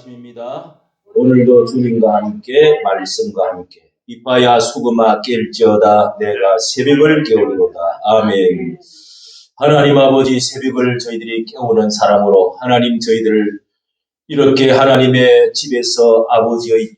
아침입니다. 오늘도 주님과 함께 말씀과 함께 이파야 수금아 깰지어다 내가 새벽을 깨우리로다. 아멘. 하나님 아버지, 새벽을 저희들이 깨우는 사람으로 하나님 저희들을 이렇게 하나님의 집에서 아버지의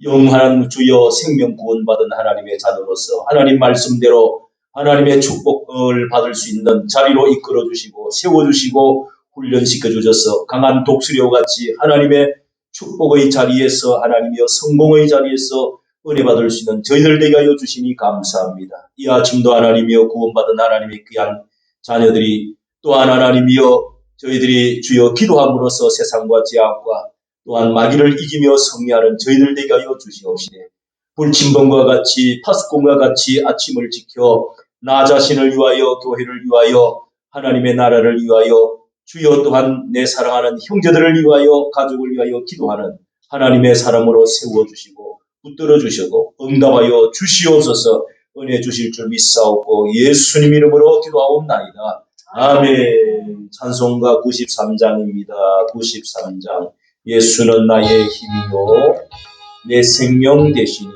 영원한 주여 생명 구원받은 하나님의 자녀로서 하나님 말씀대로 하나님의 축복을 받을 수 있는 자리로 이끌어 주시고 세워주시고 훈련시켜 주셔서 강한 독수리와 같이 하나님의 축복의 자리에서 하나님이여 성공의 자리에서 은혜 받을 수 있는 저희들 되게 하여 주시니 감사합니다. 이 아침도 하나님이여 구원받은 하나님의 귀한 자녀들이 또한 하나님이여 저희들이 주여 기도함으로써 세상과 제약과 또한 마귀를 이기며 승리하는 저희들 되게 하여 주시옵시되 불침번과 같이 파수꾼과 같이 아침을 지켜 나 자신을 위하여 교회를 위하여 하나님의 나라를 위하여 주여 또한 내 사랑하는 형제들을 위하여 가족을 위하여 기도하는 하나님의 사람으로 세워주시고 붙들어 주시고 응답하여 주시옵소서. 은혜 주실 줄 믿사옵고 예수님 이름으로 기도하옵나이다. 아멘. 찬송가 93장입니다. 93장. 예수는 나의 힘이요 내 생명 되시니.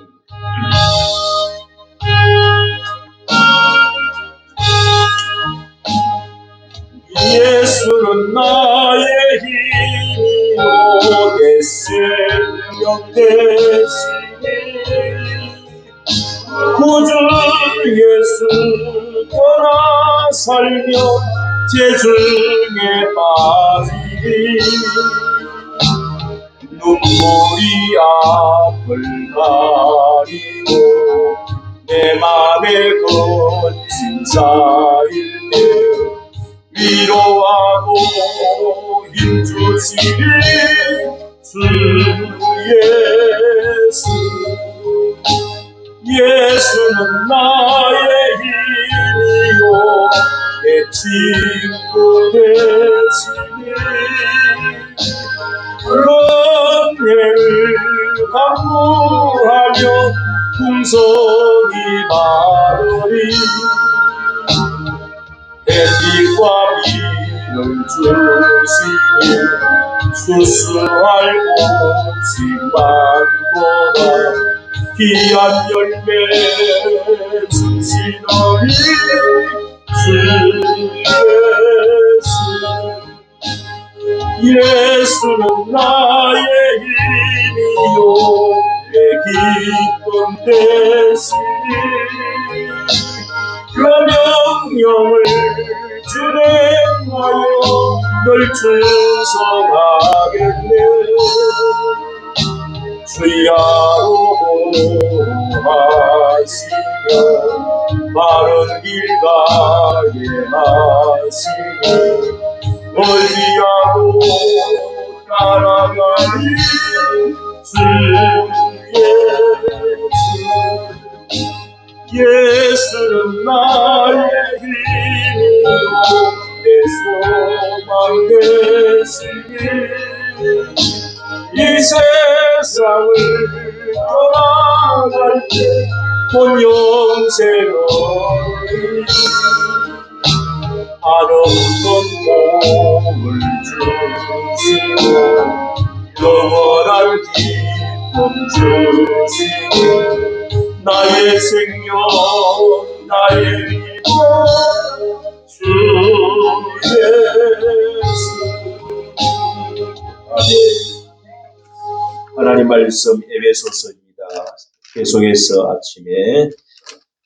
예수는 나의 힘이요 내 생명 되시니. 구주 예수 떠나 살며 재중에 빠지니 눈물이 앞을 가리고 내 맘에 거친 자일 때 위로하고 힘주시니 주 예수. 예수는 나의 힘이요 내 친구 되시니 은혜를 간구하며 풍성이 마르리 햇빛과 비를 주시니 수수할 곳이 많도다. 귀한 열매 주시더니 주 예수. 예수는 나의 힘이요 내 기쁨 되시니 그 명령을 준행하여 널 충성하겠네. 주야로 보호하시며 바른 길 가게 하시니 어디야로 따라가니 주 예수. 예수는 나의 힘이요 내 소망 되시니 이 세상을 떠나갈 때 본 영생을 아름다운 몸을 주시고 영원한 기쁨 주시고 나의 생명 나의 기쁨 주 예수. 아멘. 하나님 말씀 에베소서입니다. 계속해서 아침에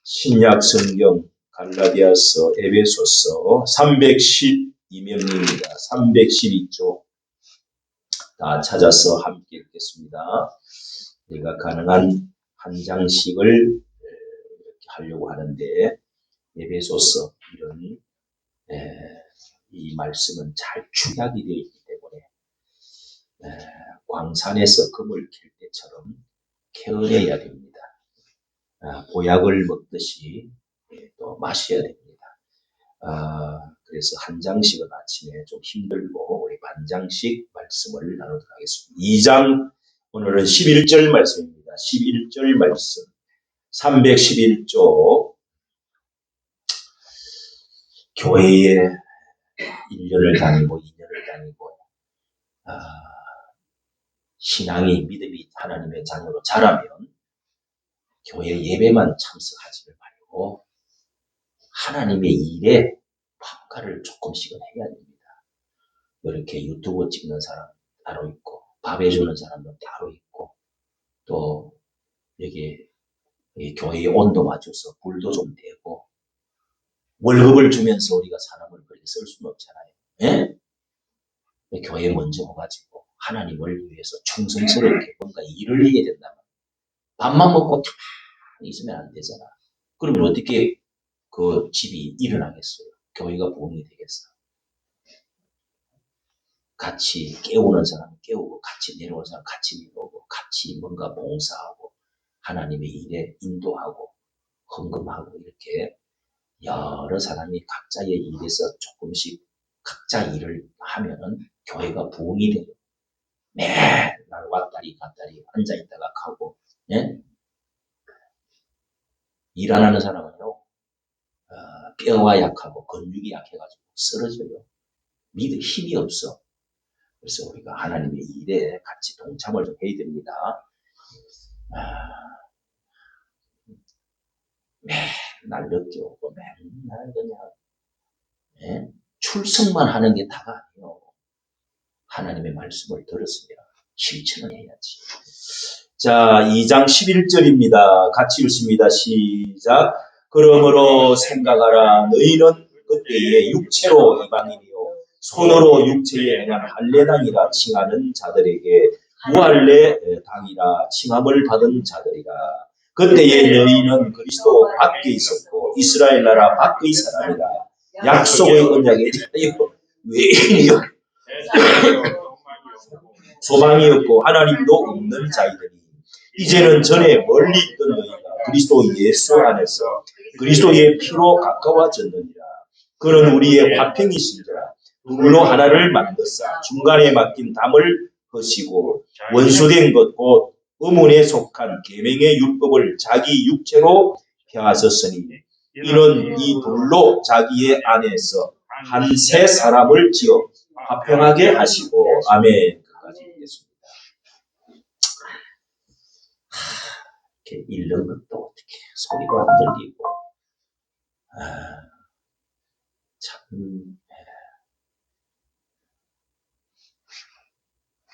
신약 성경 갈라디아서 에베소서 312면입니다. 312쪽 다 찾아서 함께 읽겠습니다. 내가 가능한 한 장씩을 이렇게 하려고 하는데 에베소서 이런 이 말씀은 잘 축약이 되어 있기 때문에 광산에서 금을 캘 때처럼 캐어내야 됩니다. 보약을 먹듯이 또 마셔야 됩니다. 그래서 한 장씩은 아침에 좀 힘들고 우리 반 장씩 말씀을 나누도록 하겠습니다. 2장 오늘은 11절 말씀입니다. 11절 말씀 311쪽 교회에 1년을 다니고 2년을 다니고 신앙이 믿음이 하나님의 자녀로 자라면 교회 예배만 참석하지를 말고 하나님의 일에 참가를 조금씩은 해야 됩니다. 이렇게 유튜브 찍는 사람 따로 있고 밥 해주는 사람도 따로 있고 또 여기 교회에 온도 맞춰서 불도 좀 대고 월급을 주면서 우리가 사람을 그렇게 쓸 수는 없잖아요. 예? 교회에 먼저 와가지고 하나님을 위해서 충성스럽게 뭔가 일을 해야 된다면 밥만 먹고 가만히 있으면 안 되잖아. 그러면 어떻게 그 집이 일어나겠어요? 교회가 부흥이 되겠어요? 같이 깨우는 사람 깨우고 같이 내려오는 사람 같이 내려오고 같이 뭔가 봉사하고 하나님의 일에 인도하고 헌금하고 이렇게 여러 사람이 각자의 일에서 조금씩 각자 일을 하면은 교회가 부흥이 돼요. 맨날 왔다리 갔다리 앉아있다가 가고 예? 일 안 하는 사람은요 뼈가 약하고 근육이 약해가지고 쓰러져요. 믿을 힘이 없어. 그래서 우리가 하나님의 일에 같이 동참을 좀 해야 됩니다. 맨날 늦게 오고 맨날 그냥 예? 출석만 하는 게 다가 아니에요. 하나님의 말씀을 들었으면 실천을 해야지. 자, 2장 11절입니다. 같이 읽습니다. 시작. 그러므로 생각하라. 너희는 그때에 육체로 이방인이요 손으로 육체에 행한 할례당이라 칭하는 자들에게 무할례 당이라 칭함을 받은 자들이라. 그때에 너희는 그리스도 밖에 있었고 이스라엘 나라 밖의 사람이라. 약속의 언약에 대하여 외인이요 소망이 없고 하나님도 없는 자이더니 이제는 전에 멀리 있던 너희가 그리스도 예수 안에서 그리스도의 피로 가까워졌느니라. 그는 우리의 화평이신지라 둘로 하나를 만드사 중간에 맡긴 담을 허시고 원수된 것 곧 의문에 속한 계명의 율법을 자기 육체로 펴하셨으니 이는 이 둘로 자기의 안에서 한 새 사람을 지어 화평하게 하시고 아멘. 까지 읽겠습니다. 이렇게 읽는 것도 어떻게 소리가 안 들리고 참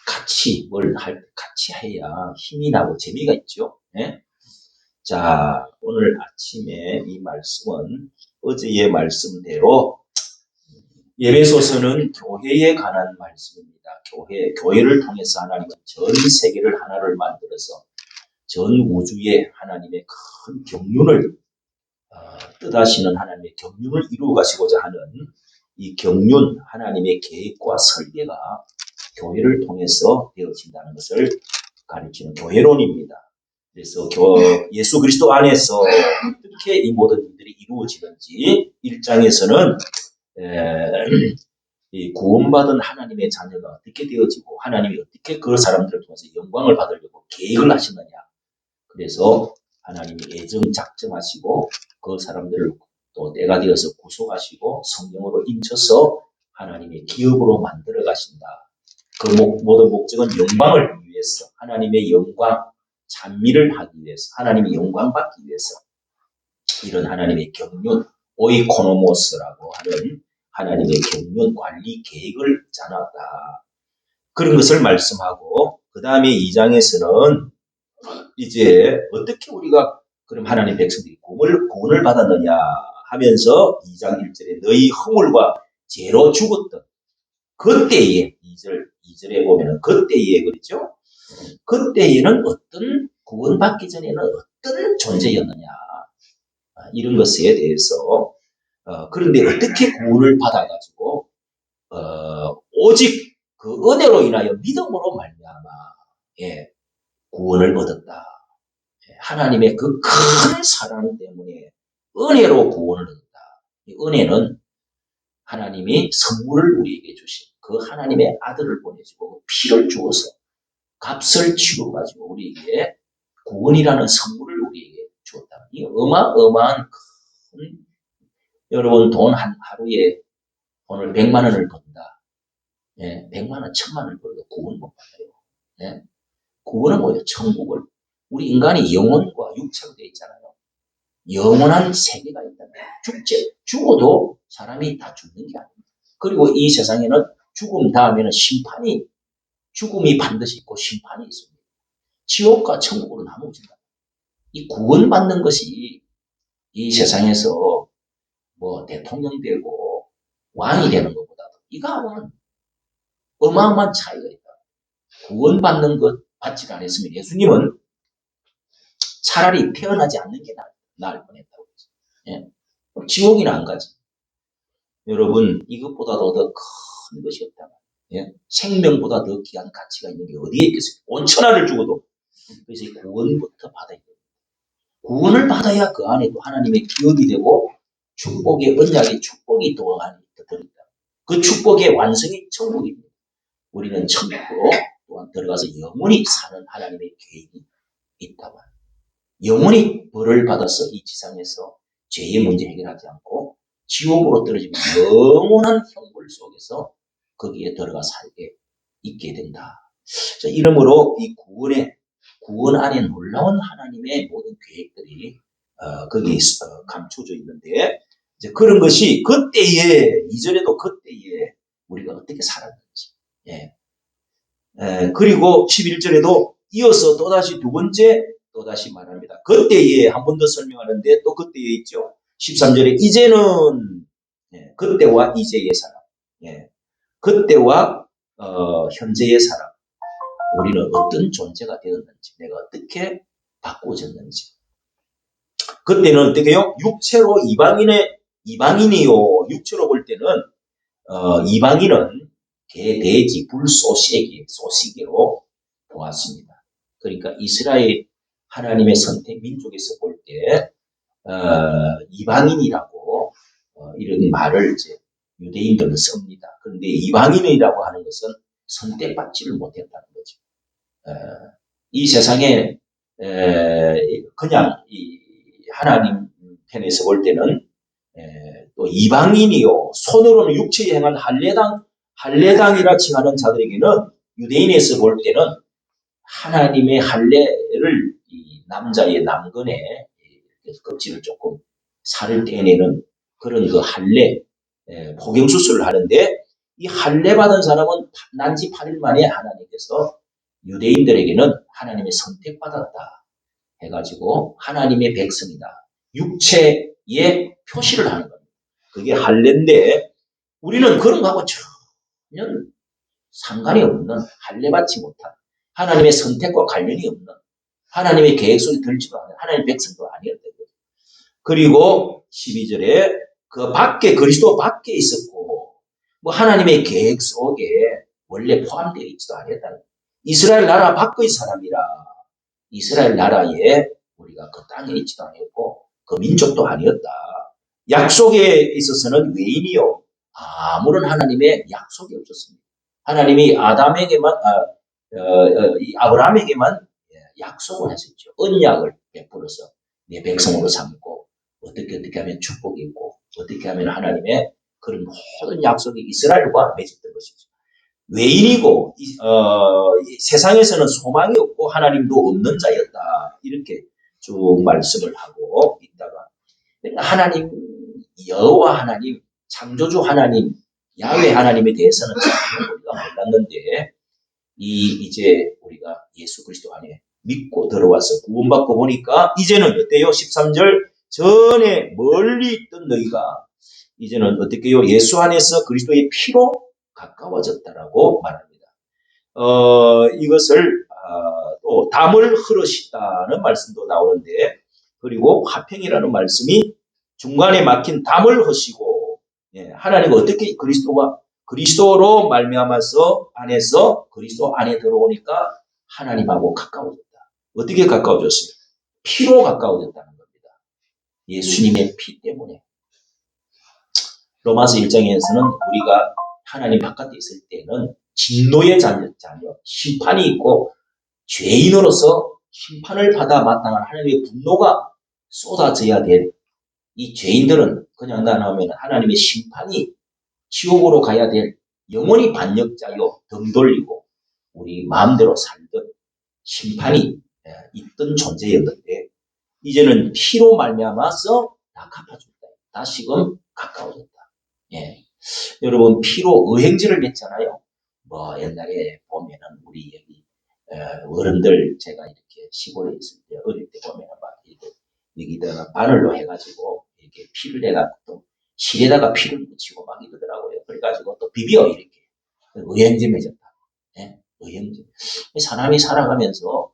같이 같이 해야 힘이 나고 재미가 있죠. 네? 자, 오늘 아침에 이 말씀은 어제의 말씀대로 예배소서는 교회에 관한 말씀입니다. 교회를 통해서 하나님은 전 세계를 하나를 만들어서 전 우주에 하나님의 큰 경륜을 뜻하시는 하나님의 경륜을 이루어 가시고자 하는 이 경륜 하나님의 계획과 설계가 교회를 통해서 되어진다는 것을 가르치는 교회론입니다. 그래서 예수 그리스도 안에서 어떻게 이 모든 일들이 이루어지는지 1장에서는 이 구원받은 하나님의 자녀가 어떻게 되어지고 하나님이 어떻게 그 사람들을 통해서 영광을 받으려고 계획을 하시느냐. 그래서 하나님이 애정 작정하시고 그 사람들을 또 때가 되어서 구속하시고 성령으로 인쳐서 하나님의 기업으로 만들어 가신다. 그 모든 목적은 영광을 위해서 하나님의 영광 찬미를 하기 위해서 하나님의 영광 받기 위해서 이런 하나님의 경륜 오이코노모스라고 하는 하나님의 경륜 관리 계획을 짜놨다. 그런 것을 말씀하고 그 다음에 2장에서는 이제 어떻게 우리가 그럼 하나님 백성들이 구원을 받았느냐 하면서 2장 1절에 너희 허물과 죄로 죽었던 그때에 2절에 보면은 그때에 그렇죠? 그때에는 어떤 구원받기 전에는 어떤 존재였느냐 이런 것에 대해서 그런데 어떻게 구원을 받아가지고 오직 그 은혜로 인하여 믿음으로 말미암아 구원을 얻었다. 하나님의 그 큰 사랑 때문에 은혜로 구원을 얻었다. 이 은혜는 하나님이 선물을 우리에게 주신 그 하나님의 아들을 보내주고 피를 주어서 값을 치러가지고 우리에게 구원이라는 선물을 우리에게 주었다. 이 어마어마한 큰 여러분 돈 하루에 오늘 100만 원을 번다. 100만 원, 1000만 원을 벌어도 구원 못 받아요. 구원은 뭐예요? 천국을. 우리 인간이 영혼과 육체로 되어 있잖아요. 영원한 세계가 있다면 죽어도 사람이 다 죽는 게 아닙니다. 그리고 이 세상에는 죽음 다음에는 죽음이 반드시 있고 심판이 있습니다. 지옥과 천국으로 나누어진다. 이 구원받는 것이 이 세상에서 뭐 대통령 되고 왕이 되는 것보다도 이거하고는 어마어마한 차이가 있다. 구원받는 것 받지 않았으면 예수님은 차라리 태어나지 않는 게 나을 뻔했다고 했어요. 예. 지옥이나 안 가지. 여러분, 이것보다도 더 큰 것이 없다. 예? 생명보다 더 귀한 가치가 있는 게 어디에 있겠어요? 온 천하를 죽어도. 그래서 구원부터 받아야 돼요. 구원을 받아야 그 안에 또 하나님의 기업이 되고 축복의 언약의 축복이 또 안에 들어있다. 그 축복의 완성이 천국입니다. 우리는 천국으로 또한 들어가서 영원히 사는 하나님의 계획이 있다고 합니다. 영원히 벌을 받아서 이 지상에서 죄의 문제 해결하지 않고 지옥으로 떨어지면 영원한 형벌 속에서 거기에 들어가 살게 있게 된다. 자, 이러므로 이 구원 안에 놀라운 하나님의 모든 계획들이 거기에 감춰져 있는데 이제 그런 것이 그때에 이전에도 그때에 우리가 어떻게 살았는지 그리고 11절에도 이어서 또다시 두 번째 또다시 말합니다. 그때에 한 번 더 설명하는데 또 그때에 있죠. 13절에 이제는 그때와 이제의 사람 그때와 현재의 사람 우리는 어떤 존재가 되었는지 내가 어떻게 바꾸어졌는지 그때는 어떻게요? 육체로 이방인이요. 육체로 볼 때는 이방인은 개, 돼지, 불, 소시계로 보았습니다. 그러니까 이스라엘 하나님의 선택 민족에서 볼 때 이방인이라고 이런 말을 이제 유대인들은 씁니다. 그런데 이방인이라고 하는 것은 선택받지를 못했다는 거죠. 이 세상에 그냥 이 하나님 편에서 볼 때는 또 이방인이요 손으로는 육체에 행한 할례당이라 칭하는 자들에게는 유대인에서 볼 때는 하나님의 할례를 이 남자의 남근에 껍질을 조금 살을 떼내는 그런 그 할례 포경 수술을 하는데 이 할례 받은 사람은 난지 8일 만에 하나님께서 유대인들에게는 하나님의 선택받았다 해가지고 하나님의 백성이다. 육체에 표시를 하는 겁니다. 그게 할례인데 우리는 그런 거하고 전혀 상관이 없는 할례받지 못한 하나님의 선택과 관련이 없는 하나님의 계획 속에 들지도 않은 하나님의 백성도 아니었던 거죠. 그리고 12절에 그 밖에 그리스도 밖에 있었고 뭐 하나님의 계획 속에 원래 포함되어 있지도 않았다는 거예요. 이스라엘 나라 밖의 사람이라 이스라엘 나라에 우리가 그 땅에 있지도 않았고 그 민족도 아니었다. 약속에 있어서는 외인이요 아무런 하나님의 약속이 없었습니다. 하나님이 아브라함에게만 약속을 했었죠. 언약을 베풀어서 내 백성으로 삼고 어떻게 하면 축복이 있고 어떻게 하면 하나님의 그런 모든 약속이 이스라엘과 맺었던 것이죠. 외인이고 세상에서는 소망이 없고 하나님도 없는 자였다. 이렇게 쭉 말씀을 하고 있다가 그러니까 하나님 여호와 하나님 창조주 하나님 야훼 하나님에 대해서는 우리가 몰랐는데 이제 우리가 예수 그리스도 안에 믿고 들어와서 구원받고 보니까 이제는 어때요? 13절 전에 멀리 있던 너희가 이제는 어떻게요? 예수 안에서 그리스도의 피로 가까워졌다라고 말합니다. 이것을 또 담을 흐르시다는 말씀도 나오는데 그리고 화평이라는 말씀이 중간에 막힌 담을 허시고 하나님은 어떻게 그리스도로 말미암아서 안에서 그리스도 안에 들어오니까 하나님하고 가까워졌다. 어떻게 가까워졌어요? 피로 가까워졌다는 겁니다. 예수님의 피 때문에. 로마서 1장에서는 우리가 하나님 바깥에 있을 때는 진노의 자녀, 심판이 있고 죄인으로서 심판을 받아 마땅한 하나님의 분노가 쏟아져야 될 이 죄인들은 그냥 나오면 하나님의 심판이 지옥으로 가야 될 영원히 반역자요 등 돌리고 우리 마음대로 살던 심판이 있던 존재였는데 이제는 피로 말미암아서 다 갚아준다. 다시금 가까워졌다. 예. 여러분 피로 의행제를 맺잖아요. 뭐 옛날에 보면은 우리 여기 어른들 제가 이렇게 시골에 있을 때 어릴 때 보면은 막 이렇게 여기다가 바늘로 해가지고 이렇게 피를 내가지고 또 실에다가 피를 묻히고 막 이러더라고요. 그래가지고 또 비벼 이렇게 의행제 맺었다. 예? 의행제. 사람이 살아가면서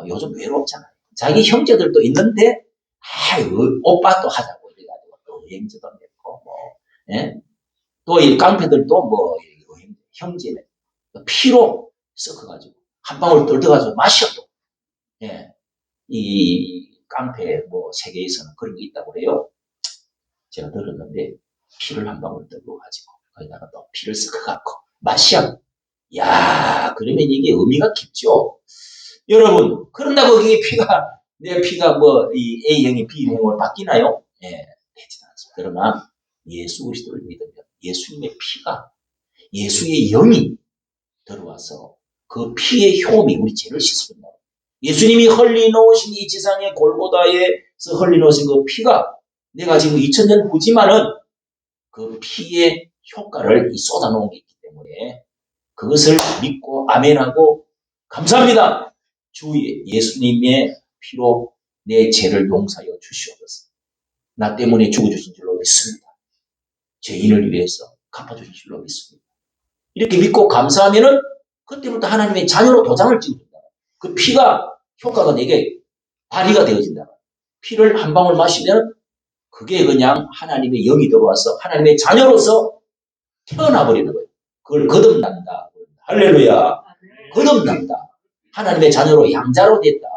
요즘 외롭잖아요. 자기 형제들도 있는데 오빠 또 하자고 이래가지고 또 의행제도 맺고 뭐 예? 또 이 깡패들도 뭐 형제네 피로 섞어가지고 한 방울 떨어가지고 마셔도 예. 이 깡패 뭐 세계에서는 그런 게 있다고 그래요. 제가 들었는데 피를 한 방울 떨어가지고 거기다가 또 피를 섞어갖고 마셔. 야 그러면 이게 의미가 깊죠. 여러분 그런다고 이게 피가 내 피가 뭐 이 A형이 B형으로 바뀌나요? 예, 되지 않습니다. 그러나 예수 그리스도를 믿으면 예수님의 피가 예수의 영이 들어와서 그 피의 효험이 우리 죄를 씻습니다. 예수님이 흘리놓으신 이 지상의 골고다에서 흘리놓으신 그 피가 내가 지금 2000년 후지만은 그 피의 효과를 쏟아놓은 게 있기 때문에 그것을 믿고 아멘하고 감사합니다. 주 예수님의 피로 내 죄를 용서하여 주시옵소서. 나 때문에 죽어주신 줄로 믿습니다. 죄인을 위해서 갚아주신 줄로 믿습니다. 이렇게 믿고 감사하면은 그때부터 하나님의 자녀로 도장을 찍어준다. 그 피가 효과가 내게 발휘가 되어진다. 피를 한 방울 마시면 그게 그냥 하나님의 영이 들어와서 하나님의 자녀로서 태어나 버리는 거예요. 그걸 거듭난다. 할렐루야. 거듭난다. 하나님의 자녀로 양자로 됐다.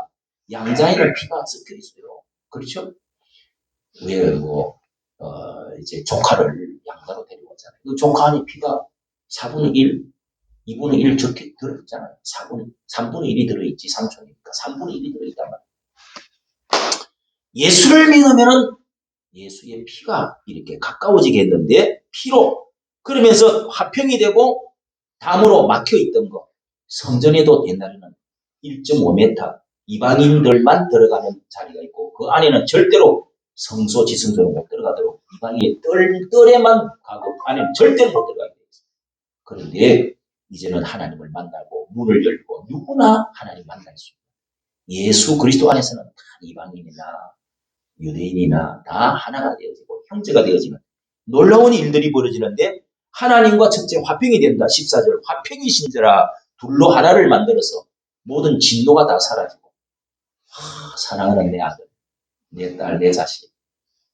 양자에는 피가 섞여 있어요. 그렇죠? 왜 이제 조카를 양자로 데리고 왔잖아요. 그 조카 안에 피가 4분의 1, 2분의 1 적게 들어있잖아요. 3분의 1이 들어있지, 삼촌이니까 3분의 1이 들어있단 말이에요. 예수를 믿으면은 예수의 피가 이렇게 가까워지게 했는데, 피로, 그러면서 화평이 되고, 담으로 막혀있던 거, 성전에도 옛날에는 1.5m, 이방인들만 들어가는 자리가 있고, 그 안에는 절대로 성소, 지성소는 못 들어가도록 이방인의 뜰에만 가고, 안에는 절대로 못 들어가게 돼 있어요. 그런데, 이제는 하나님을 만나고 문을 열고 누구나 하나님 만날 수 있는 예수 그리스도 안에서는 다 이방인이나 유대인이나 다 하나가 되어지고 형제가 되어지는 놀라운 일들이 벌어지는데 하나님과 첫째 화평이 된다. 14절 화평이신지라 둘로 하나를 만들어서 모든 진노가 다 사라지고 사랑하는 내 아들, 내 딸, 내 자식,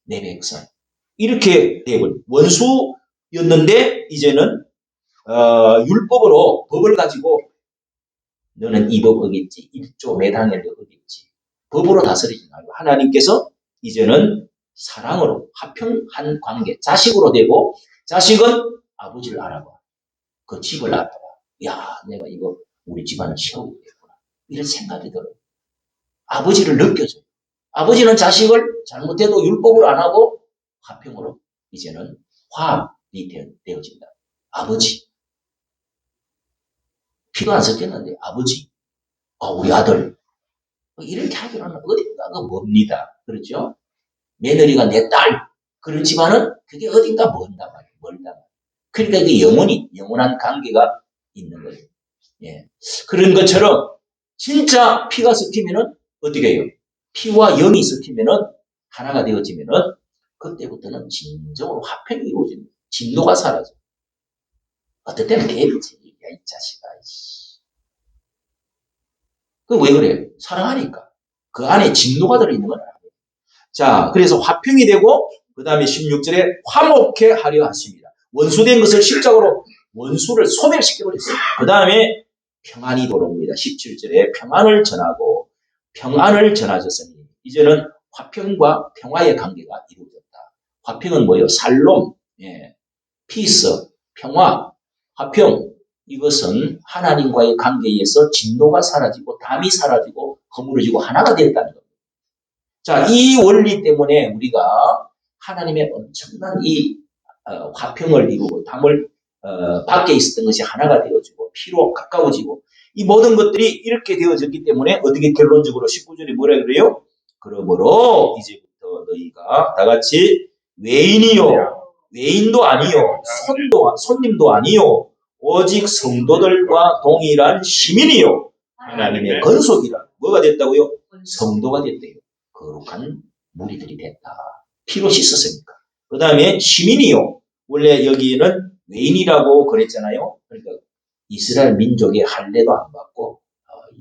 내 백성 이렇게 되고 원수였는데 이제는 율법으로 법을 가지고 너는 이 법 어겼지. 1조 매당에도 어겼지. 법으로 다스리지 말고 하나님께서 이제는 사랑으로 화평한 관계 자식으로 되고 자식은 아버지를 알아봐. 그 집을 알아봐. 야 내가 이거 우리 집안을 세우겠구나. 이런 생각이 들어요. 아버지를 느껴줘요. 아버지는 자식을 잘못해도 율법을 안 하고 화평으로 이제는 화합이 되어진다. 아버지. 피가 안 섞였는데 아버지, 우리 아들 이렇게 하기로는 어딘가가 멉니다. 그렇죠? 며느리가 내 딸 그렇지만은 그게 어딘가 멀다 말이에요. 멀다. 그러니까 이게 영원한 관계가 있는 거예요. 예. 그런 것처럼 진짜 피가 섞이면은 어떻게 해요? 피와 영이 섞이면은 하나가 되어지면은 그때부터는 진정으로 화평이 이루어집니다. 진노가 사라져. 어떨 때는 개비지. 야, 이 자식아. 그 왜 그래요? 사랑하니까. 그 안에 진노가 들어있는 건 아니에요. 자, 그래서 화평이 되고, 그 다음에 16절에 화목해 하려 하십니다. 원수된 것을 실적으로 원수를 소멸시켜버렸어요. 그 다음에 평안이 돌아옵니다. 17절에 평안을 전하고, 평안을 전하셨으니, 이제는 화평과 평화의 관계가 이루어졌다. 화평은 뭐예요? 살롬, 피스, 평화, 화평, 이것은 하나님과의 관계에서 진노가 사라지고 담이 사라지고 허물어지고 하나가 되었다는 겁니다. 자, 이 원리 때문에 우리가 하나님의 엄청난 이 화평을 이루고 담을 밖에 있었던 것이 하나가 되어지고 피로 가까워지고 이 모든 것들이 이렇게 되어졌기 때문에 어떻게 결론적으로 19절에 뭐라 그래요? 그러므로 이제부터 너희가 다 같이 외인이요, 외인도 아니요, 손님도 아니요, 오직 성도들과 동일한 시민이요, 하나님의 건속이라. 뭐가 됐다고요? 성도가 됐대요. 거룩한 무리들이 됐다. 피로 씻었으니까. 그 다음에 시민이요. 원래 여기는 외인이라고 그랬잖아요. 그러니까 이스라엘 민족의 할례도 안 받고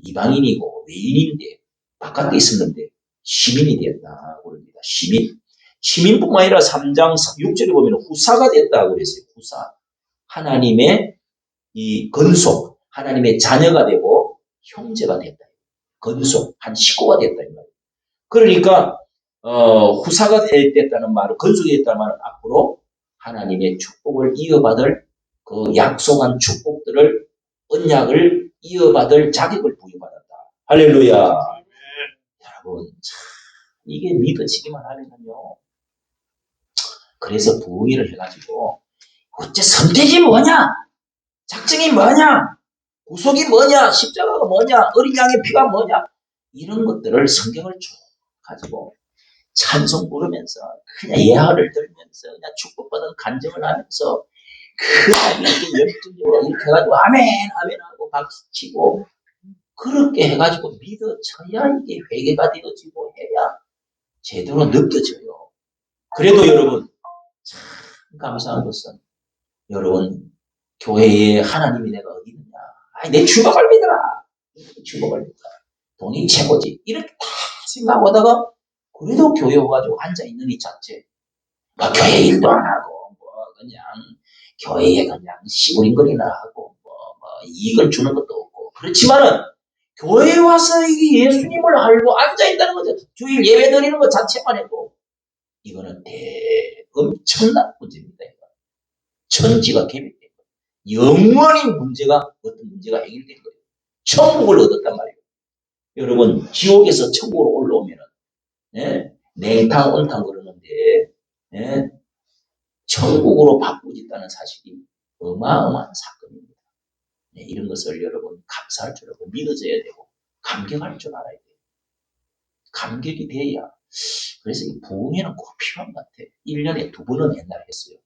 이방인이고 외인인데 바깥에 있었는데 시민이 되었다. 그럽니다. 시민. 시민뿐만 아니라 3장 6절에 보면 후사가 됐다고 그랬어요. 후사. 하나님의 이 건속, 하나님의 자녀가 되고 형제가 됐다. 건속, 한 식구가 됐다. 이 말이에요. 그러니까 후사가 됐다는 말은, 건속이 됐다는 말은 앞으로 하나님의 축복을 이어받을 그 약속한 축복들을, 언약을 이어받을 자격을 부여받았다. 할렐루야. 여러분, 참, 이게 믿어지기만 하면요. 그래서 부흥회를 해가지고, 어째 선택이 뭐냐? 작정이 뭐냐? 구속이 뭐냐? 십자가가 뭐냐? 어린 양의 피가 뭐냐? 이런 것들을 성경을 쭉 가지고 찬송 부르면서 그냥 예화를 들면서 그냥 축복받은 간증을 하면서 그냥 이렇게 열정적으로 이렇게 해가지고 아멘 아멘 하고 박수치고 그렇게 해가지고 믿어져야 이게 회개가 되어지고 해야 제대로 느껴져요. 그래도 여러분 참 감사한 것은 여러분 교회에 하나님이 내가 어디 있느냐, 아니 내 주먹을 믿어라, 주먹을 믿어라, 돈이 최고지, 이렇게 다 생각하다가 그래도 교회 와가지고 앉아있는 이 자체, 뭐 교회 일도 안 하고 뭐 그냥 교회에 그냥 시부링거리나 하고 뭐 이익을 주는 것도 없고, 그렇지만은 교회에 와서 이게 예수님을 알고 앉아있다는 거죠. 주일 예배 드리는 것 자체만 해도 이거는 엄청난 문제입니다. 천지가 개벽된 거예요. 영원히 문제가, 어떤 문제가 해결된 거예요. 천국을 얻었단 말이에요. 여러분 지옥에서 천국으로 올라오면은 냉탕 온탕 그러는데 천국으로 바꾸겠다는 사실이 어마어마한 사건입니다. 이런 것을 여러분 감사할 줄 알고 믿어져야 되고 감격할 줄 알아야 돼요. 감격이 돼야. 그래서 이 부흥회는 꼭 필요한 것 같아요. 1년에 2번은 옛날에 했어요.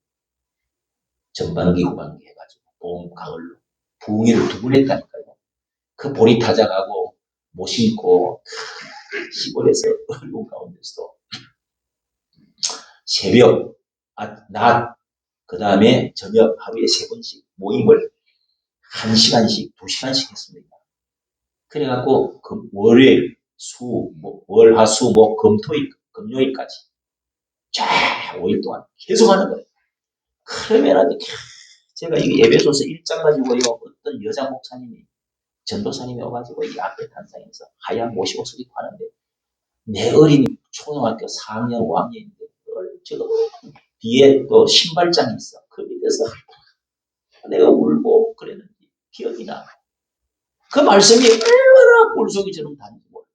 전반기 후반기 해가지고 봄 가을로 부흥회를 2번 했다니까요. 그 보리 타작하고 못 신고 시골에서 어려운 가운데서도 새벽, 낮, 그 다음에 저녁 하루에 3번씩 모임을 1시간씩, 2시간씩 했습니다. 그래갖고 월요일, 월, 화, 수, 목, 금, 토일, 금요일까지 쫙 5일 동안 계속 하는 거예요. 그러면 제가 이 에베소서 1장 가지고요, 어떤 여자 목사님이, 전도사님이 와가지고 이 앞에 단상에서 하얀 모시옷을 입고 하는데, 내 어린 초등학교 4학년, 5학년인데, 제가 뒤에 또 신발장이 있어. 그 밑에서 내가 울고 그랬는지 기억이 나. 그 말씀이 얼마나 꿀속이처럼 단지 몰라.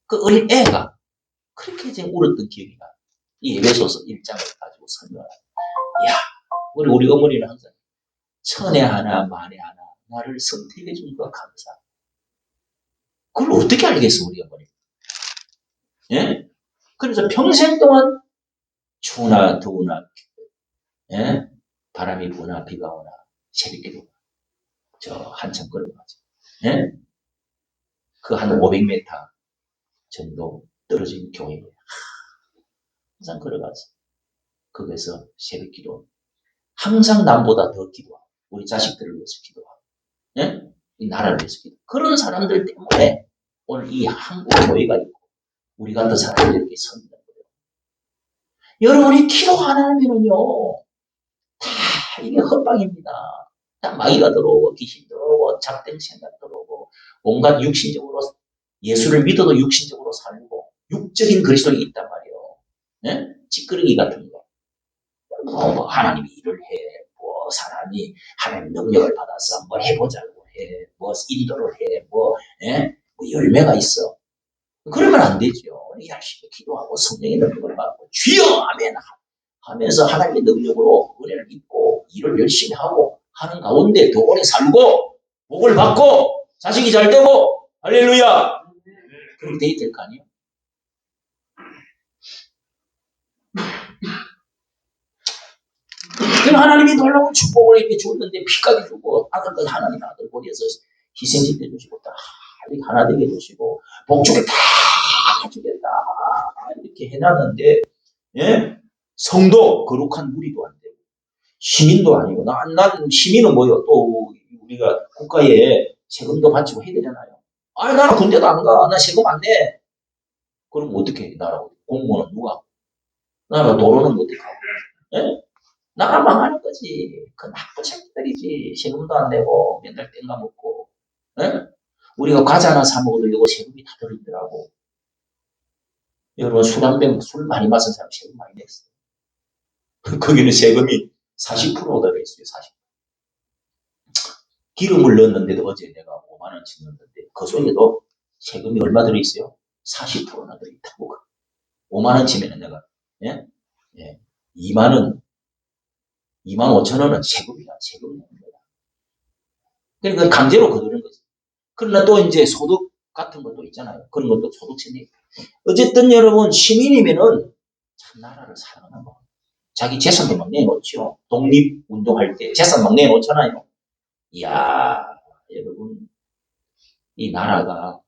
그 어린 애가 그렇게 지금 울었던 기억이 나. 이 에베소서 1장을 가지고 설명을 하고, 이야, 우리 어머니는 항상 천에 하나, 만에 하나, 나를 선택해 준 거 감사. 그걸 어떻게 알겠어, 우리 어머니? 예? 그래서 평생 동안 추우나 더우나, 바람이 부나 비가 오나 새벽기도 저 한참 걸어가죠. 그 한 500m 정도 떨어진 교회에 항상 걸어가서 거기서 새벽기도, 항상 남보다 더 기도하고 우리 자식들을 위해서 기도하고 이 나라를 위해서 기도. 그런 사람들 때문에 오늘 이 한국 교회가 있고 우리 같은 사람들이 이렇게 서 있는 거예요. 여러분이 기도 안 하면은요, 다 이게 헛방입니다. 다 마귀가 들어오고 귀신 들어오고 잡된 생각 들어오고 온갖 육신적으로, 예수를 믿어도 육신적으로 살고 육적인 그리스도인이 있단 말이에요. 찌끄러기 같은 거. 뭐 하나님이 일을 해, 뭐 사람이 하나님 능력을 받아서 뭐 해보자고 해, 뭐 인도를 해, 뭐 열매가 있어. 그러면 안 되죠. 열심히 기도하고 성령의 능력을 받고 주여 아멘 하면서 하나님의 능력으로 은혜를 입고 일을 열심히 하고 하는 가운데 더 오래 살고 복을 받고 자식이 잘 되고 할렐루야 그렇게 돼야 될 거 아니에요. 그럼 하나님이 놀라운 축복을 이렇게 줬는데 피까지 주고 아들까지 하나님 아들 보내서 희생시켜 주시고 다 하나 되게 해주시고 복주게 다 주겠다 이렇게 해놨는데 예? 성도 거룩한 무리도 안 되고 시민도 아니고 난 시민은 뭐요? 또 우리가 국가에 세금도 바치고 해야 되잖아요. 아니 나는 군대도 안 가. 나 세금 안 내. 그럼 어떻게 해? 나라 공무원은 누가 하고 나라 도로는 어떻게 하고 예? 나라 망하는 거지. 그 나쁜 새끼들이지. 세금도 안 내고 맨날 땡가 먹고 예? 우리가 과자 하나 사 먹어도 이거 세금이 다 들어있더라고. 여러분 술 많이 마신 사람 세금 많이 냈어요. 거기는 세금이 40% 들어있어요. 40%. 기름을 넣었는데도 어제 내가 5만 원치 넣었는데 그 속에도 세금이 얼마 들어있어요? 40%나 들어있다고. 5만 원치면 내가 예? 예. 2만 원, 2만 5천 원은 세금이야. 세금 내는 거야. 그러니까 강제로 거두는 거지. 그러나 또 이제 소득 같은 것도 있잖아요. 그런 것도 소득세 내. 어쨌든 여러분 시민이면은 참 나라를 사랑하는 거. 자기 재산도 막 내놓죠. 독립운동할 때 재산 막 내놓잖아요. 이야, 여러분, 이 나라가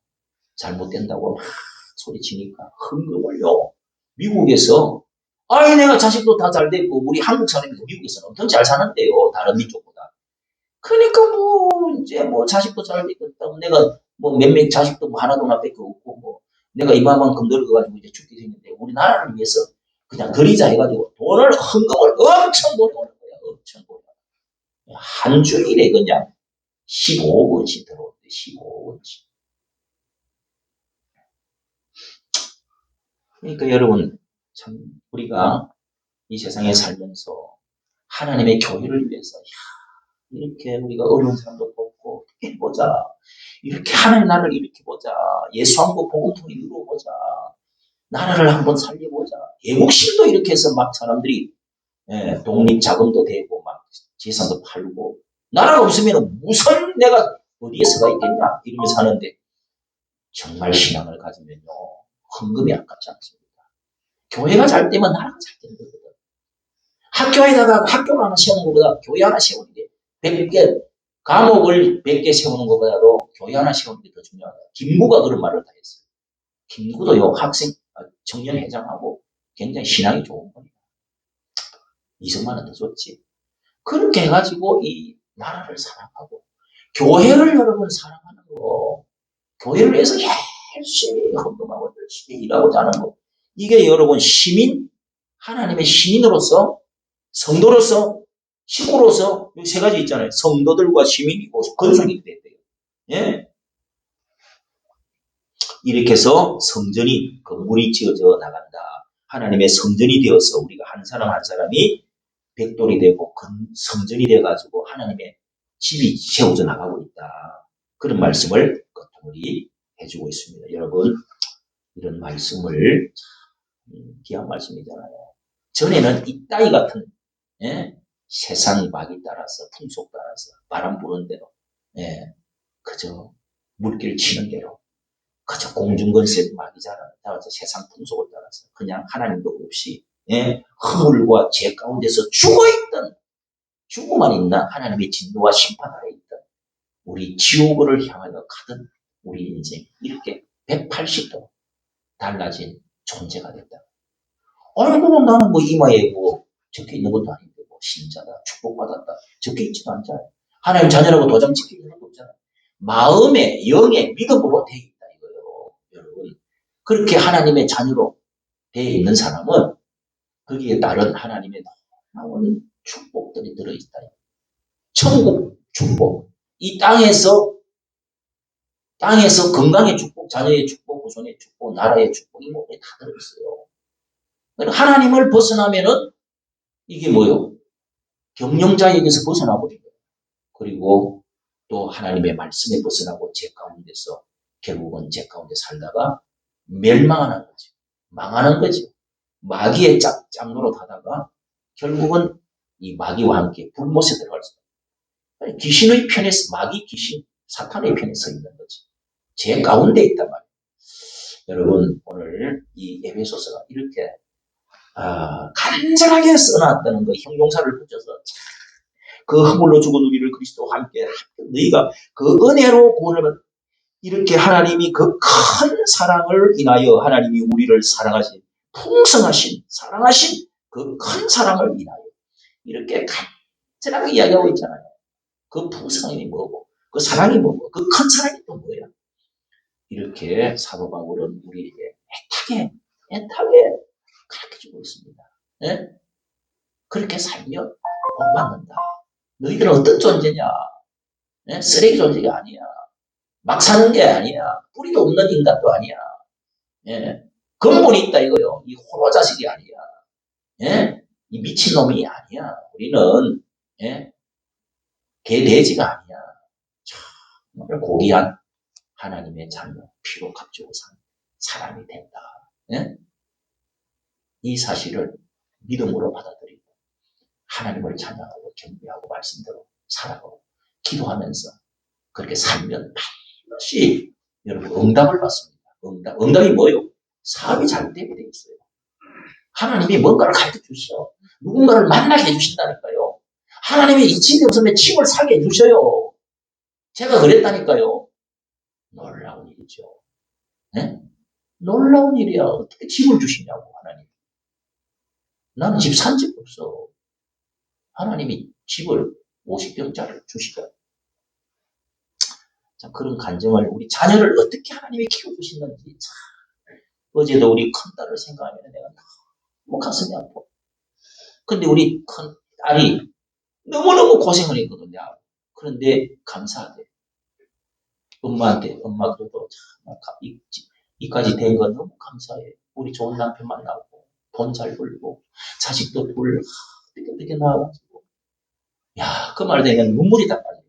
잘못된다고 막 소리치니까 흥금을요. 미국에서, 아이, 내가 자식도 다 잘 됐고, 우리 한국 사람이 미국에서는 엄청 잘 사는데요. 다른 민족보다. 그러니까 뭐, 이제 뭐 자식도 잘 됐다고 내가 뭐 몇몇 자식도 뭐 하나도 나밖에 없고, 뭐 내가 이만큼 늙어가지고 이제 죽게 생겼는데, 우리나라를 위해서 그냥 드리자 해가지고 돈을 헌금을 엄청 보내오는 거야. 엄청 보내. 한 주일에 그냥 15억 원씩 들어오는데 15억 원씩. 그러니까 여러분 참 우리가 이 세상에 살면서 하나님의 교회를 위해서 이렇게 우리가 어려운 사람도 돕고 어떻게 보자. 이렇게 하나님 나라를 이렇게 보자. 예수 한번 복음 통해 이루어보자. 나라를 한번 살려보자. 애국심도 이렇게 해서 막 사람들이 독립 자금도 되고 막 재산도 팔고 나라가 없으면 무슨 내가 어디에서가 있겠냐 이러면서 하는데 정말 신앙을 가지면요 헌금이 아깝지 않습니다. 교회가 잘 되면 나라가 잘 되는 거거든. 학교에다가 학교를 하나 세우는 것보다 교회 하나 세우는 게 100개 감옥을 100개 세우는 것보다도 교회 하나 세우는 게 더 중요하다. 김구가 그런 말을 다 했어요. 김구도요 학생 청년 회장하고 굉장히 신앙이 좋은 겁니다. 이승만은 더 좋지. 그렇게 해가지고 이 나라를 사랑하고 교회를 여러분 사랑하는 거 교회를 위해서 열심히 헌금하고 열심히 일하고자 하는 거 이게 여러분 시민 하나님의 시민으로서 성도로서 식구로서 여기 세 가지 있잖아요. 성도들과 시민이고 건축이 됐대요. 예? 이렇게 해서 성전이 건물이 지어져 나간다. 하나님의 성전이 되어서 우리가 한 사람 한 사람이 백돌이 되고 성전이 돼가지고 하나님의 집이 세워져 나가고 있다. 그런 말씀을 거통이 해주고 있습니다. 여러분 이런 말씀을 귀한 말씀이잖아요. 전에는 이 따위 같은 세상 막이 따라서 풍속 따라서 바람 부는 대로 그저 물길 치는 대로 그저 공중건세 막이 따라서 세상 풍속을 따라서 그냥 하나님도 없이 허물과 죄 가운데서 죽어있던 죽고만 있나 하나님의 진노와 심판 아래 있던 우리 지옥을 향하여 가던 우리 인생 이렇게 180도 달라진 존재가 됐다. 아니 그럼 나는 뭐 이마에 뭐 적혀있는 것도 아닌데 뭐 신자다 축복받았다 적혀있지도 않잖아요. 하나님 자녀라고 도장 찍혀있는 것도 없잖아요. 마음에 영에 믿음으로 되어 있다 이거예요. 여러분 그렇게 하나님의 자녀로 되어 있는 사람은 거기에 따른 하나님의 놀라운 축복들이 들어있다. 천국 축복. 이 땅에서 건강의 축복, 자녀의 축복, 후손의 축복, 나라의 축복, 이 모든 게 다 들어있어요. 하나님을 벗어나면은 이게 뭐요? 경영자에게서 벗어나버린 거예요. 그리고 또 하나님의 말씀에 벗어나고 죄 가운데서 결국은 죄 가운데 살다가 멸망하는 거죠. 망하는 거죠. 마귀의 짝노릇 하다가 결국은 이 마귀와 함께 불못에 들어갈 수 있어요. 귀신의 편에서 마귀 귀신 사탄의 편에 서 있는 거지. 제 가운데 있단 말이에요. 여러분, 오늘 이 에베소서가 이렇게 간절하게 써놨다는 거, 형용사를 붙여서 그 허물로 죽은 우리를 그리스도와 함께 너희가 그 은혜로 구원을 이렇게 하나님이 그 큰 사랑을 인하여 하나님이 우리를 사랑하신 풍성하신 사랑하신 그 큰 사랑을 인하여 이렇게 간절하게 이야기하고 있잖아요. 그 풍성함이 뭐고 그 사랑이 뭐고 그 큰 사랑이 또 뭐야. 이렇게 사도 바울은 우리에게 애타게 가르쳐주고 있습니다. 예? 그렇게 살면 복 받는다. 너희들은 어떤 존재냐? 예? 쓰레기 존재가 아니야. 막 사는 게 아니야. 뿌리도 없는 인간도 아니야. 예? 근본이 있다 이거요. 이 호로 자식이 아니야. 예? 이 미친놈이 아니야. 우리는 예? 개 돼지가 아니야. 정말 고귀한 하나님의 자녀, 피로 값주고 산 사람이 된다. 예? 이 사실을 믿음으로 받아들이고 하나님을 찬양하고 경배하고 말씀대로 살아가고 기도하면서 그렇게 살면 반드시 여러분 응답을 받습니다. 응답이 뭐예요? 사업이 잘 되게 돼 있어요. 하나님이 뭔가를 가르쳐 주셔. 누군가를 만나게 해주신다니까요. 하나님이 이 집이 없으면 집을 사게 해주셔요. 제가 그랬다니까요. 놀라운 일이죠. 네? 놀라운 일이야. 어떻게 집을 주시냐고 하나님. 나는 집 산 적 없어. 하나님이 집을 50평짜리를 주시다. 자, 그런 간증을 우리 자녀를 어떻게 하나님이 키워주시는지 참. 어제도 우리 큰딸을 생각하면 내가 너무 가슴이 아파. 근데 우리 큰딸이 너무너무 고생을 했거든요. 그런데 감사하대. 엄마한테 엄마 그래도 참 이까지 된 건 너무 감사해. 우리 좋은 남편 만나고 돈 잘 벌고 자식도 둘 어떻게 나와가지고 야, 그 말 되면 눈물이 다 빠져요.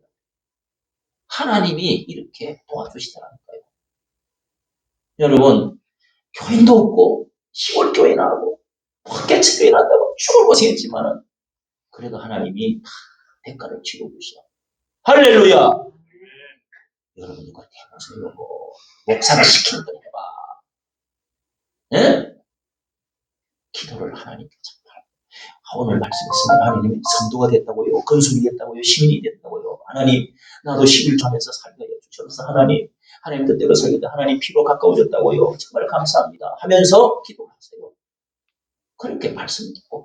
하나님이 이렇게 도와주시더라니까요. 여러분 교인도 없고 시골 교회 나오고 깨치 교회 나온다고 죽을 고생했지만은 그래도 하나님이 다 대가를 치러주셔. 할렐루야. 여러분 이거 해보세요. 목사가 시키는 거 해봐. 예? 기도를 하나님께 정말 오늘 말씀했습니다. 하나님 성도가 됐다고요. 건숙이 됐다고요. 시민이 됐다고요. 하나님 나도 11조에서 살게 해주셔서 하나님 뜻대로 살겠다. 하나님 피로 가까워졌다고요. 정말 감사합니다. 하면서 기도하세요. 그렇게 말씀 듣고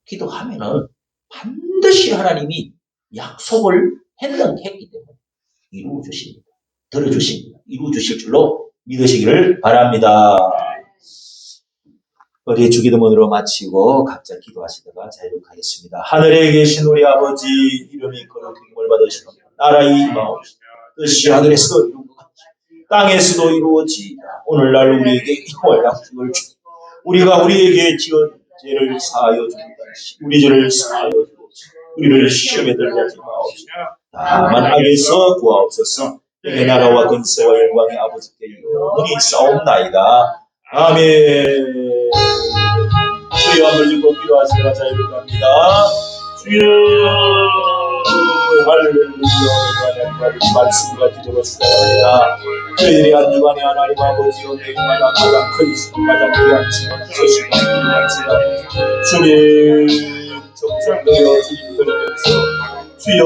기도하면은 반드시 하나님이 약속을 했기 때문에 이루어주십니다. 들어주십니다. 이루어주실 줄로 믿으시기를 바랍니다. 우리 주기도문으로 마치고 각자 기도하시다가 자유하겠습니다. 하늘에 계신 우리 아버지 이름이 거룩함을 받으시고 나라의 임하옵시고 뜻이 하늘에서도 이루어지고 땅에서도 이루어지이다. 오늘날 우리에게 이와 약속을 주시고 우리가 우리에게 지은 죄를 사하여 주옵소서. 우리 죄를 사하여 주옵소서. 우리를 시험에 들게 하지 마옵소서. 다만 악에서 구하옵소서. 내게 나라와 근세와 영광의 아버지께 영원히 싸움나이다. 아멘. 주여 한번 읽고 기도하시다가 자유를 갑니다. 주여 할렐루야. 하나님 말씀과 기도로 시작합니다. 저희들이 한 주간에 하나님 아버지 은혜마다 가장 큰 가장 귀한 시간 주시고 주님 정착되어 주님 그리면서 주여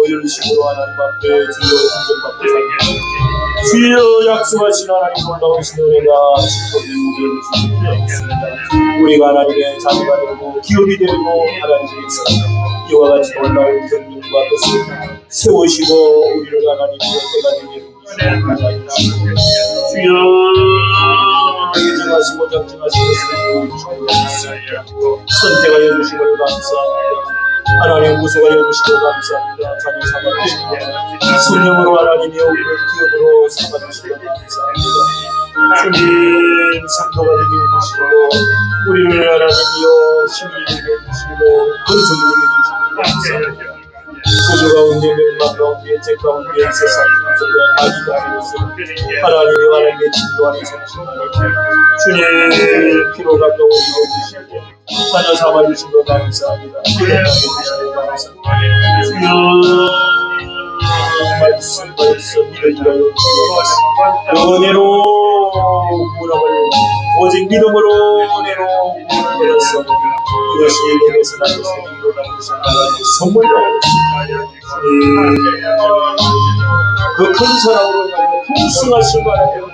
열심으로 하나님 앞에 주여 인정받고 살겠습니다. 주여 약속하신 하나님 놀라우신 은혜가 실컷이 우리를 주시옵소서. 우리가 하나님의 자녀가 되고 기업이 되고 하나님께서 이와 같이 놀라운 경륜과 뜻을 세우시고 우리를 하나님의 때가 되게 해주시옵소서. 주여 예정하시고 작정하신 것을 이루어주시옵소서. 선택하여 주심을 감사합니다. 하나님 구속하여 주시고 감사합니다. 자녀 삼아주시고 성령으로 하나님이여 우리를 기업으로 삼아주시고 감사합니다. 주님 성도가 되게 해주시고 우리를 하나님이여 시민이 되게 해주시고 건성이 되게 해주시고 감사합니다. 구조 가운데 멸망 가운데 제 가운데 세상 가운데 많이 다니면서 하나님의 진도 안에 성신하는 주님 피로 가까워 이루어주시고 자녀 삼아주시고 감사합니다. 기도하게 주시고 감사합니다. 주여 말씀 믿으리라 은혜로 구원함을 오직 믿음으로 은혜로 구원을 받았어. 이것이 내게서 나의 생명으로 나는 하나님의 선물이라고 그 큰 사랑으로 인하여 풍성하신 하나님의 은혜로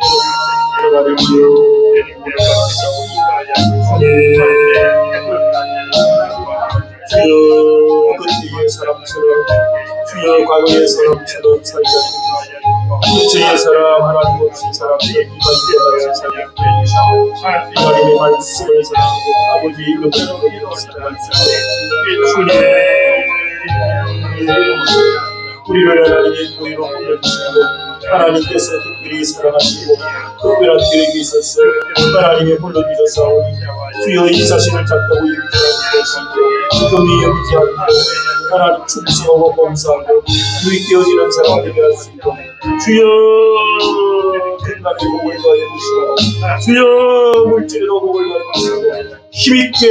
하나님이여 주여 그때의 사람처럼 주여 과거의 사람처럼 살자 주의 사랑 하나님 없이 사람들이 이만희와 같이 살게 하나님의 말씀을 사랑하고 아버지 이름을 사랑하시고 주님 우리를 하나님의 교회로 불러주시고 하나님께서 특별히 사랑하시고 특별한 계획이 있어서 하나님의 불러주셔사오니 주여 이 자신을 작다고 인정하는 것이고 금이 여기지 않고 하나님 충성하고 범사하고 유익되어지는 사람이 되게 할 수 있도록 주여 끝날의 복을 더해주시고 주여 물질로 복을 더해주시고 힘있게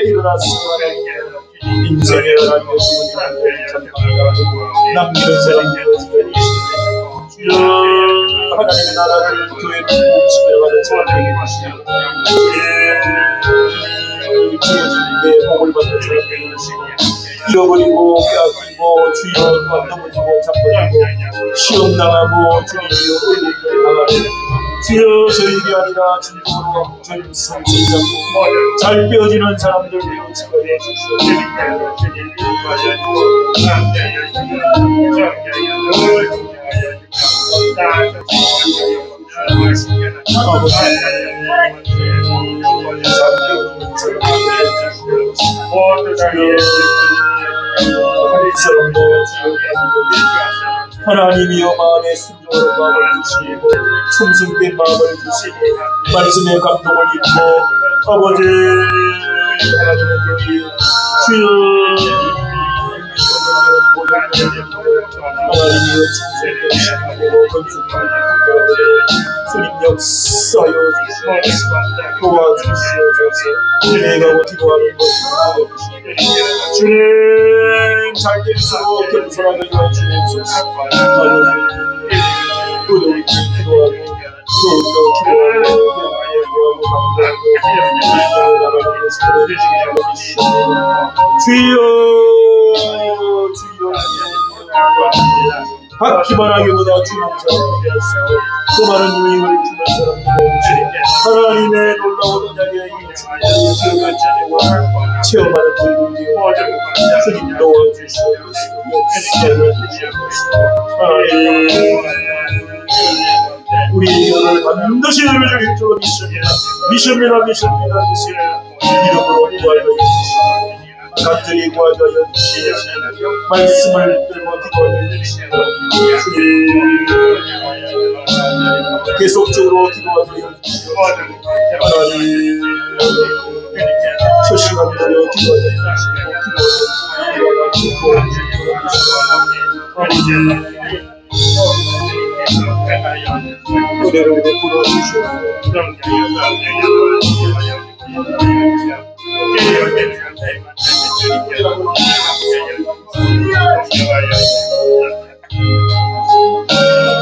일어나서 인생의 하나님의 주문이 남기는 사람이 되어지게 주여 하나님의 나라를 교회를 뭉치려가는 사람에게 주시고 주어진 내 복을 받는 사람에게 주시고 잃어버리고 빼앗기고 주여 넘어지고 잡혀지고 시험당하고 주님이여 의문을 당하는 주여 저희들이 아니라 진정으로 저희 성성잡고 잘 빼어지는 사람들 되어지게 해주시옵소서. 하나님이여 마음의 순종으로 마음을 주시고 충성된 마음을 주시고 말씀의 감동을 입고 아버지 하나님의 교회 주여 하나님이여 충성된 신앙으로 건축하는 교회를 주님 역사하여 주시옵소서. 도와주시옵소서. 내가 기도하는 것을 주님 잘 될수록 겸손하게 도와주옵소서. 아버지 의롭게 기도하고 더욱더 기도하고 주여 받기만 하기보다 주는 사람에게 하시고 또 많은 유익을 주는 사람에게 하나님의 놀라운 언약의 이 축복을 기억하시고 체험하는 분들이여 주님 도와주시옵소서. 역사를 주시옵소서. 하나님 우리 이거를 반드시 이루어질 줄로 믿습니다. 이름으로 구하여 주시옵소서. 간절히 구하여 주시옵소서. 말씀을 들고 기도하여 주시옵소서. 계속적으로 기도하여 주시옵소서. 하나님 저 시간 들여 기도하여 주시옵소서. 노래를 베풀어 주시옵소서.